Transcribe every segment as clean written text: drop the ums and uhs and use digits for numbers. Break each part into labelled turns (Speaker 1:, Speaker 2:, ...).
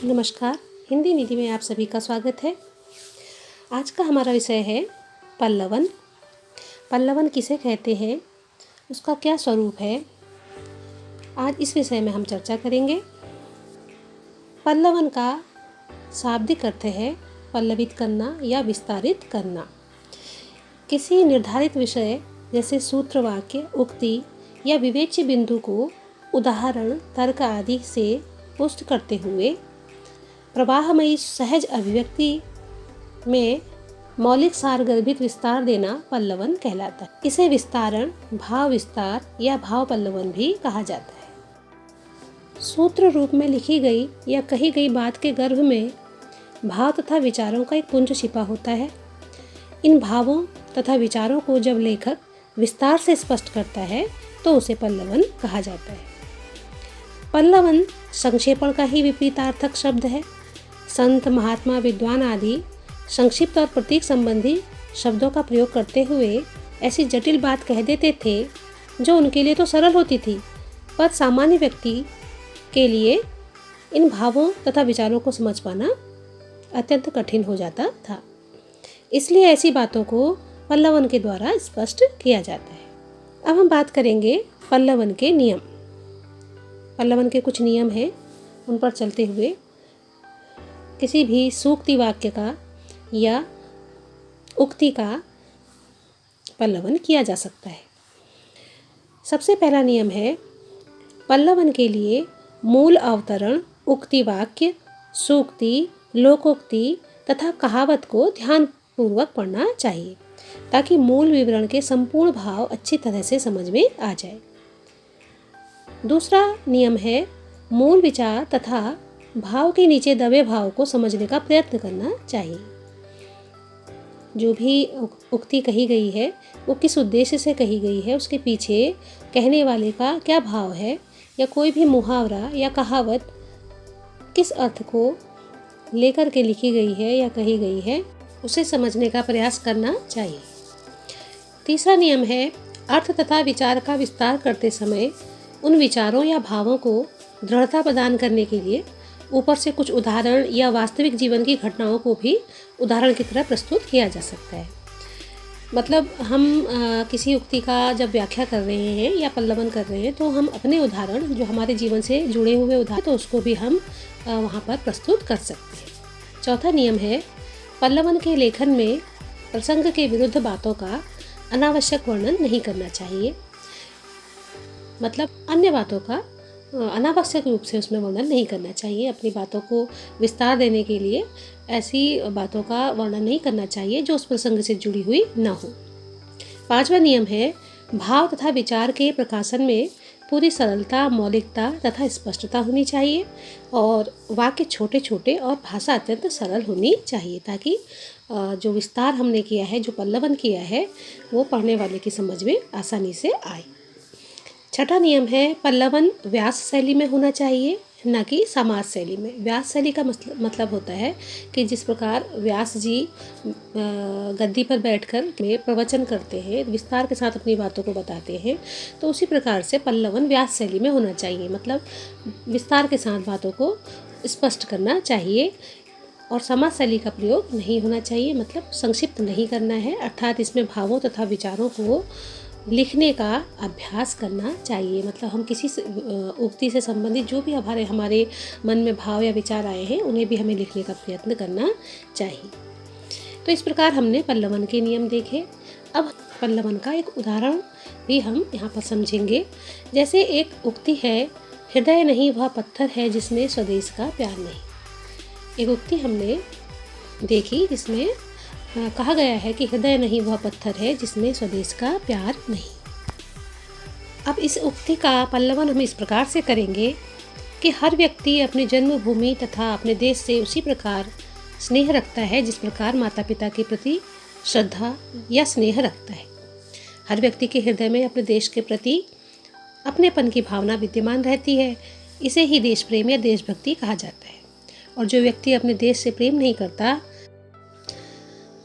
Speaker 1: नमस्कार। हिंदी निधि में आप सभी का स्वागत है। आज का हमारा विषय है पल्लवन। पल्लवन किसे कहते हैं, उसका क्या स्वरूप है, आज इस विषय में हम चर्चा करेंगे। पल्लवन का शाब्दिक अर्थ है पल्लवित करना या विस्तारित करना। किसी निर्धारित विषय जैसे सूत्र, वाक्य, उक्ति या विवेच्य बिंदु को उदाहरण, तर्क आदि से पुष्ट करते हुए प्रवाहमयी सहज अभिव्यक्ति में मौलिक सारगर्भित विस्तार देना पल्लवन कहलाता है। इसे विस्तारण, भाव विस्तार या भाव पल्लवन भी कहा जाता है। सूत्र रूप में लिखी गई या कही गई बात के गर्भ में भाव तथा विचारों का एक पुंज छिपा होता है। इन भावों तथा विचारों को जब लेखक विस्तार से स्पष्ट करता है तो उसे पल्लवन कहा जाता है। पल्लवन संक्षेपण का ही विपरीतार्थक शब्द है। संत, महात्मा, विद्वान आदि संक्षिप्त और प्रतीक संबंधी शब्दों का प्रयोग करते हुए ऐसी जटिल बात कह देते थे जो उनके लिए तो सरल होती थी, पर सामान्य व्यक्ति के लिए इन भावों तथा विचारों को समझ पाना अत्यंत कठिन हो जाता था। इसलिए ऐसी बातों को पल्लवन के द्वारा स्पष्ट किया जाता है। अब हम बात करेंगे पल्लवन के नियम। पल्लवन के कुछ नियम हैं, उन पर चलते हुए किसी भी सूक्ति वाक्य का या उक्ति का पल्लवन किया जा सकता है। सबसे पहला नियम है, पल्लवन के लिए मूल अवतरण, उक्ति वाक्य, सूक्ति, लोकोक्ति तथा कहावत को ध्यानपूर्वक पढ़ना चाहिए ताकि मूल विवरण के संपूर्ण भाव अच्छी तरह से समझ में आ जाए। दूसरा नियम है, मूल विचार तथा भाव के नीचे दबे भाव को समझने का प्रयत्न करना चाहिए। जो भी उक्ति कही गई है वो किस उद्देश्य से कही गई है, उसके पीछे कहने वाले का क्या भाव है, या कोई भी मुहावरा या कहावत किस अर्थ को लेकर के लिखी गई है या कही गई है, उसे समझने का प्रयास करना चाहिए। तीसरा नियम है, अर्थ तथा विचार का विस्तार करते समय उन विचारों या भावों को दृढ़ता प्रदान करने के लिए ऊपर से कुछ उदाहरण या वास्तविक जीवन की घटनाओं को भी उदाहरण की तरह प्रस्तुत किया जा सकता है। मतलब हम किसी उक्ति का जब व्याख्या कर रहे हैं या पल्लवन कर रहे हैं तो हम अपने उदाहरण जो हमारे जीवन से जुड़े हुए उदाहरण तो उसको भी हम वहाँ पर प्रस्तुत कर सकते हैं। चौथा नियम है, पल्लवन के लेखन में प्रसंग के विरुद्ध बातों का अनावश्यक वर्णन नहीं करना चाहिए। मतलब अन्य बातों का अनावश्यक रूप से उसमें वर्णन नहीं करना चाहिए। अपनी बातों को विस्तार देने के लिए ऐसी बातों का वर्णन नहीं करना चाहिए जो उस प्रसंग से जुड़ी हुई न हो। पांचवा नियम है, भाव तथा विचार के प्रकाशन में पूरी सरलता, मौलिकता तथा स्पष्टता होनी चाहिए और वाक्य छोटे छोटे और भाषा अत्यंत सरल होनी चाहिए ताकि जो विस्तार हमने किया है, जो पल्लवन किया है, वो पढ़ने वाले की समझ में आसानी से आए। छठा नियम है, पल्लवन व्यास शैली में होना चाहिए, न कि समास शैली में। व्यास शैली का मतलब होता है कि जिस प्रकार व्यास जी गद्दी पर बैठकर प्रवचन करते हैं, विस्तार के साथ अपनी बातों को बताते हैं, तो उसी प्रकार से पल्लवन व्यास शैली में होना चाहिए। मतलब विस्तार के साथ बातों को स्पष्ट करना चाहिए और समास शैली का प्रयोग नहीं होना चाहिए। मतलब संक्षिप्त नहीं करना है, अर्थात इसमें भावों तथा विचारों को लिखने का अभ्यास करना चाहिए। मतलब हम किसी उक्ति से संबंधित जो भी हमारे मन में भाव या विचार आए हैं उन्हें भी हमें लिखने का प्रयत्न करना चाहिए। तो इस प्रकार हमने पल्लवन के नियम देखे। अब पल्लवन का एक उदाहरण भी हम यहाँ पर समझेंगे। जैसे एक उक्ति है, हृदय नहीं वह पत्थर है जिसमें स्वदेश का प्यार नहीं। एक उक्ति हमने देखी जिसमें कहा गया है कि हृदय नहीं वह पत्थर है जिसमें स्वदेश का प्यार नहीं। अब इस उक्ति का पल्लवन हम इस प्रकार से करेंगे कि हर व्यक्ति अपनी जन्मभूमि तथा अपने देश से उसी प्रकार स्नेह रखता है जिस प्रकार माता पिता के प्रति श्रद्धा या स्नेह रखता है। हर व्यक्ति के हृदय में अपने देश के प्रति अपनेपन की भावना विद्यमान रहती है। इसे ही देश प्रेम या देशभक्ति कहा जाता है। और जो व्यक्ति अपने देश से प्रेम नहीं करता,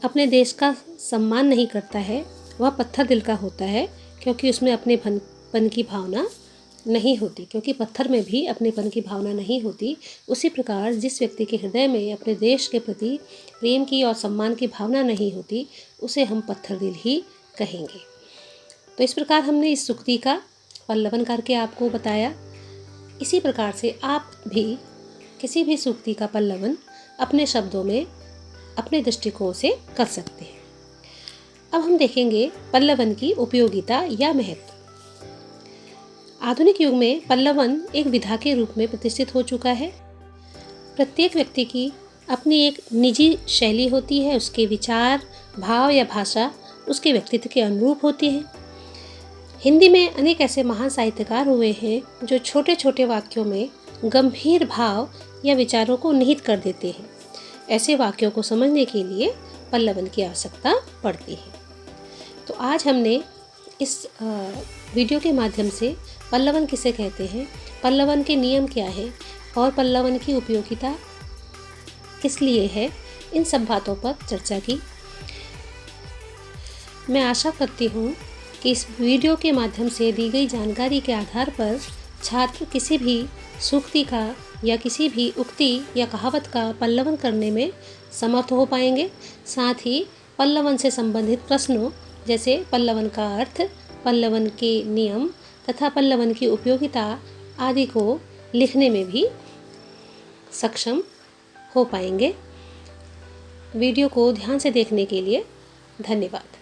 Speaker 1: अपने देश का सम्मान नहीं करता है, वह पत्थर दिल का होता है क्योंकि उसमें अपने पन की भावना नहीं होती, क्योंकि पत्थर में भी अपनेपन की भावना नहीं होती। उसी प्रकार जिस व्यक्ति के हृदय में अपने देश के प्रति प्रेम की और सम्मान की भावना नहीं होती, उसे हम पत्थर दिल ही कहेंगे। तो इस प्रकार हमने इस सूक्ति का पल्लवन करके आपको बताया। इसी प्रकार से आप भी किसी भी सूक्ति का पल्लवन अपने शब्दों में अपने दृष्टिकोण से कर सकते हैं। अब हम देखेंगे पल्लवन की उपयोगिता या महत्व। आधुनिक युग में पल्लवन एक विधा के रूप में प्रतिष्ठित हो चुका है। प्रत्येक व्यक्ति की अपनी एक निजी शैली होती है, उसके विचार, भाव या भाषा उसके व्यक्तित्व के अनुरूप होती है। हिंदी में अनेक ऐसे महान साहित्यकार हुए हैं जो छोटे छोटे वाक्यों में गंभीर भाव या विचारों को निहित कर देते हैं। ऐसे वाक्यों को समझने के लिए पल्लवन की आवश्यकता पड़ती है। तो आज हमने इस वीडियो के माध्यम से पल्लवन किसे कहते हैं, पल्लवन के नियम क्या है और पल्लवन की उपयोगिता किस लिए है, इन सब बातों पर चर्चा की। मैं आशा करती हूँ कि इस वीडियो के माध्यम से दी गई जानकारी के आधार पर छात्र किसी भी सूक्ति का या किसी भी उक्ति या कहावत का पल्लवन करने में समर्थ हो पाएंगे। साथ ही पल्लवन से संबंधित प्रश्नों जैसे पल्लवन का अर्थ, पल्लवन के नियम तथा पल्लवन की उपयोगिता आदि को लिखने में भी सक्षम हो पाएंगे। वीडियो को ध्यान से देखने के लिए धन्यवाद।